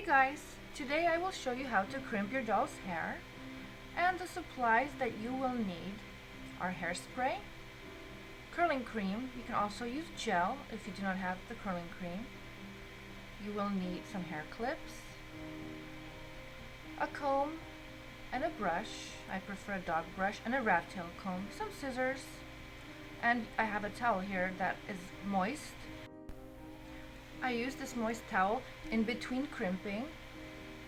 Hey guys, today I will show you how to crimp your doll's hair, and the supplies that you will need are hairspray, curling cream. You can also use gel if you do not have the curling cream. You will need some hair clips, a comb and a brush. I prefer a dog brush, and a rat tail comb, some scissors, and I have a towel here that is moist. I use this moist towel in between crimping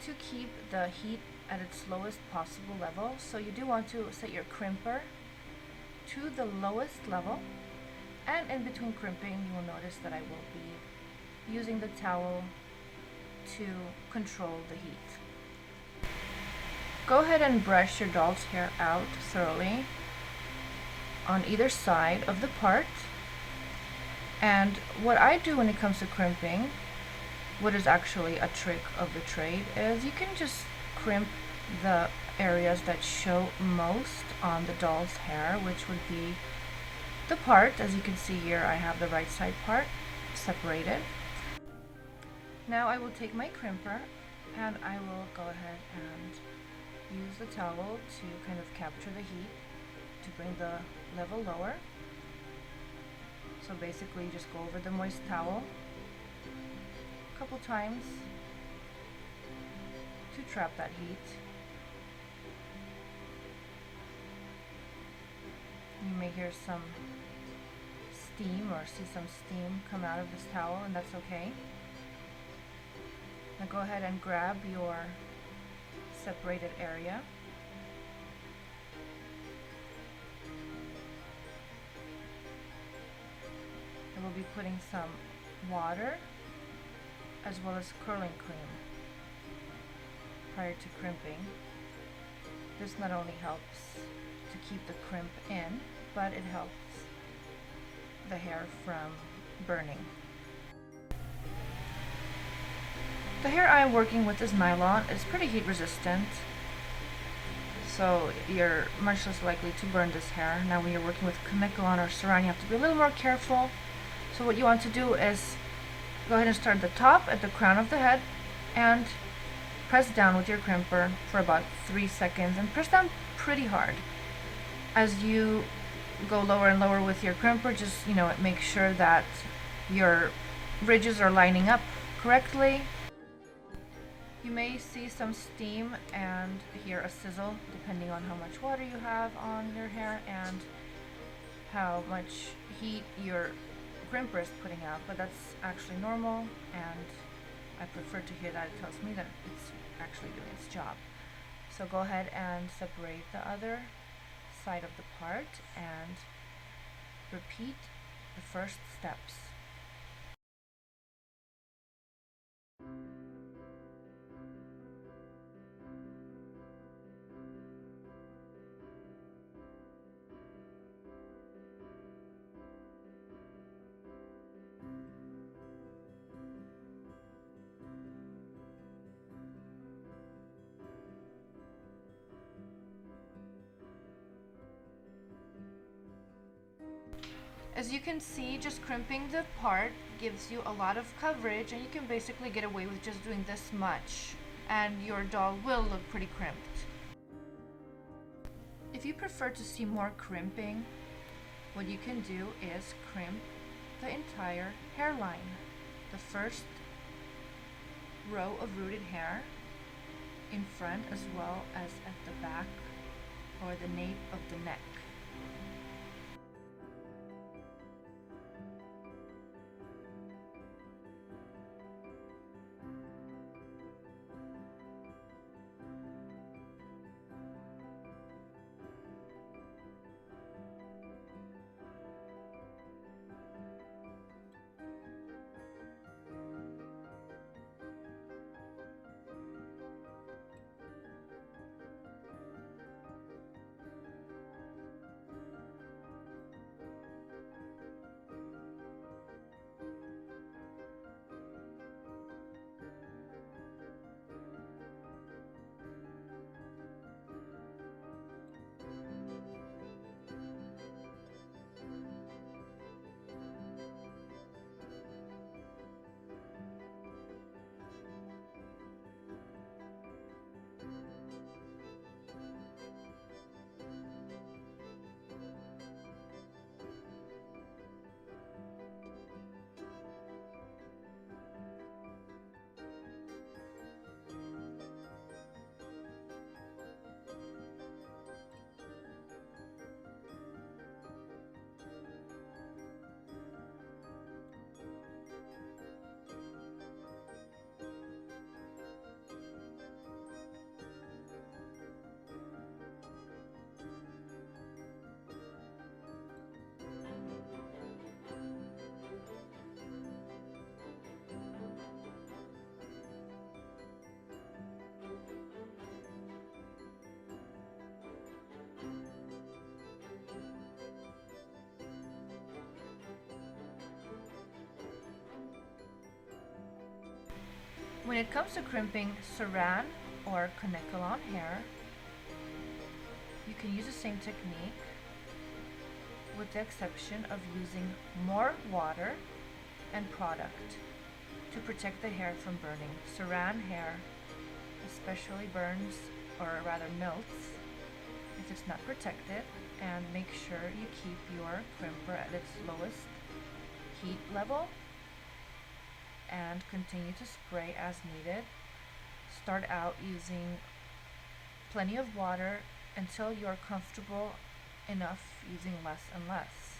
to keep the heat at its lowest possible level. So you do want to set your crimper to the lowest level, and in between crimping you will notice that I will be using the towel to control the heat. Go ahead and brush your doll's hair out thoroughly on either side of the part. And what I do when it comes to crimping, what is actually a trick of the trade, is you can just crimp the areas that show most on the doll's hair, which would be the part. As you can see here, I have the right side part separated. Now I will take my crimper and I will go ahead and use the towel to kind of capture the heat to bring the level lower. So basically you just go over the moist towel a couple times to trap that heat. You may hear some steam or see some steam come out of this towel, and that's okay. Now go ahead and grab your separated area. I will be putting some water as well as curling cream prior to crimping. This not only helps to keep the crimp in, but it helps the hair from burning. The hair I'm working with is nylon. It's pretty heat resistant, so you're much less likely to burn this hair. Now when you're working with Kamikawan or Saran, you have to be a little more careful. So what you want to do is go ahead and start at the top, at the crown of the head, and press down with your crimper for about 3 seconds, and press down pretty hard. As you go lower and lower with your crimper, just make sure that your ridges are lining up correctly. You may see some steam and hear a sizzle depending on how much water you have on your hair and how much heat your crimper is putting out, but that's actually normal, and I prefer to hear that. It tells me that it's actually doing its job. So go ahead and separate the other side of the part and repeat the first steps. As you can see, just crimping the part gives you a lot of coverage, and you can basically get away with just doing this much, and your doll will look pretty crimped. If you prefer to see more crimping, what you can do is crimp the entire hairline, the first row of rooted hair in front as well as at the back or the nape of the neck. When it comes to crimping saran or kanekalon hair, you can use the same technique with the exception of using more water and product to protect the hair from burning. Saran hair especially burns, or rather melts, if it's not protected, and make sure you keep your crimper at its lowest heat level and continue to spray as needed. Start out using plenty of water until you're comfortable enough using less and less.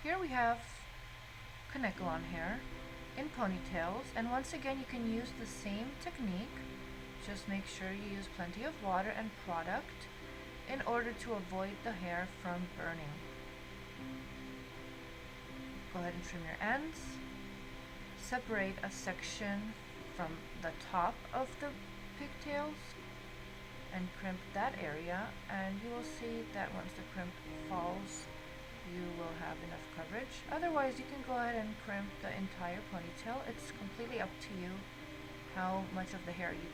Here we have kanekalon hair in ponytails, and once again you can use the same technique. Just make sure you use plenty of water and product in order to avoid the hair from burning. Go ahead and trim your ends. Separate a section from the top of the pigtails and crimp that area, and you will see that once the crimp falls, you will have enough coverage. Otherwise, you can go ahead and crimp the entire ponytail. It's completely up to you how much of the hair you